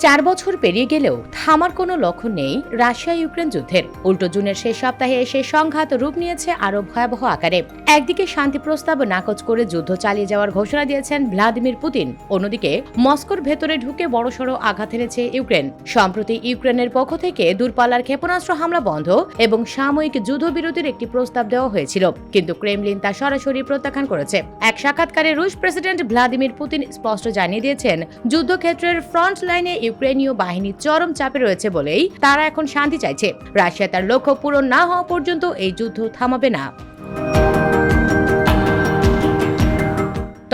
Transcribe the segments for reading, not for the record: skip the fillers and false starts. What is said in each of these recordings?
4 বছর পেরিয়ে গেলেও থামার কোনো লক্ষণ নেই রাশিয়া ইউক্রেন যুদ্ধের। উল্টো জুনের শেষ সপ্তাহে এসে সংঘাত রূপ নিয়েছে আরো ভয়াবহ আকারে। একদিকে শান্তি প্রস্তাব নাকচ করে যুদ্ধ চালিয়ে যাওয়ার ঘোষণা দিয়েছেন ভ্লাদিমির পুতিন, অন্যদিকে মস্কোর ভেতরে ঢুকে বড়সড় আঘাত এনেছে ইউক্রেন। সম্প্রতি ইউক্রেনের পক্ষ থেকে দূরপাল্লার ক্ষেপণাস্ত্র হামলা বন্ধ এবং সাময়িক যুদ্ধবিরতির একটি প্রস্তাব দেওয়া হয়েছিল, কিন্তু ক্রেমলিন তা সরাসরি প্রত্যাখ্যান করেছে। এক সাক্ষাৎকারে রুশ প্রেসিডেন্ট ভ্লাদিমির পুতিন স্পষ্ট জানিয়ে দিয়েছেন, যুদ্ধক্ষেত্রের ফ্রন্ট লাইনে ইউক্রেনীয় বাহিনী চরম চাপে রয়েছে বলেই তারা এখন শান্তি চাইছে। রাশিয়া তার লক্ষ্য পূরণ না হওয়া পর্যন্ত এই যুদ্ধ থামাবে না।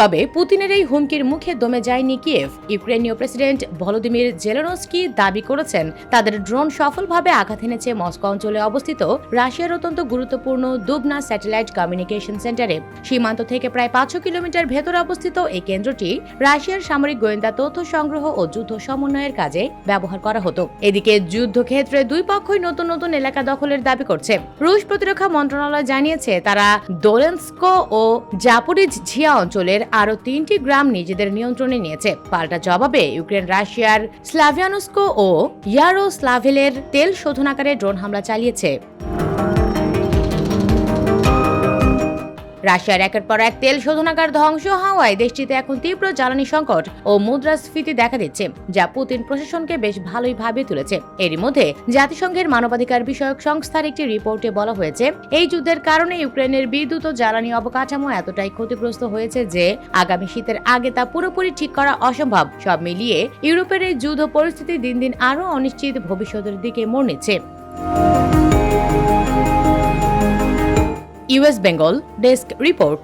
তবে পুতিনের এই হুমকির মুখে দমে যায়নি কিয়েভ। ইউক্রেনীয় প্রেসিডেন্ট ভলোদিমির জেলেনস্কি দাবি করেছেন, তাদের ড্রোন সফলভাবে আঘাত এনেছে মস্কো অঞ্চলে অবস্থিত রাশিয়ার অত্যন্ত গুরুত্বপূর্ণ দুবনা স্যাটেলাইট কমিউনিকেশন সেন্টারে। সীমান্ত থেকে প্রায় 500 কিলোমিটার ভেতরে অবস্থিত এই কেন্দ্রটি রাশিয়ার সামরিক গোয়েন্দা তথ্য সংগ্রহ ও যুদ্ধ সমন্বয়ের কাজে ব্যবহার করা হতো। এদিকে যুদ্ধক্ষেত্রে দুই পক্ষই নতুন নতুন এলাকা দখলের দাবি করছে। রুশ প্রতিরক্ষা মন্ত্রণালয় জানিয়েছে, তারা দোলেন্স্ক ও জাপোরিঝিয়া অঞ্চলের আরো 3টি গ্রাম নিজেদের নিয়ন্ত্রণে নিয়েছে। পাল্টা জবাবে ইউক্রেন রাশিয়ার স্লাভিয়ানস্ক ও ইয়ারোস্লাভেলের তেল শোধনাগারে ড্রোন হামলা চালিয়েছে। রাশিয়ার একের পর এক তেল শোধনাগার ধ্বংস হওয়ায় দেশটিতে এখন তীব্র জ্বালানি সংকট ও মুদ্রাস্ফীতি দেখা দিচ্ছে, যা পুতিন প্রশাসনকে বেশ ভালোই ভাবিয়ে তুলেছে। এরই মধ্যে জাতিসংঘের মানবাধিকার বিষয়ক সংস্থার একটি রিপোর্টে বলা হয়েছে, এই যুদ্ধের কারণে ইউক্রেনের বিদ্যুৎ ও জ্বালানি অবকাঠামো এতটাই ক্ষতিগ্রস্ত হয়েছে যে আগামী শীতের আগে তা পুরোপুরি ঠিক করা অসম্ভব। সব মিলিয়ে ইউরোপের এই যুদ্ধ পরিস্থিতি দিন দিন আরও অনিশ্চিত ভবিষ্যতের দিকে মোড় নিচ্ছে। US Bengal desk report.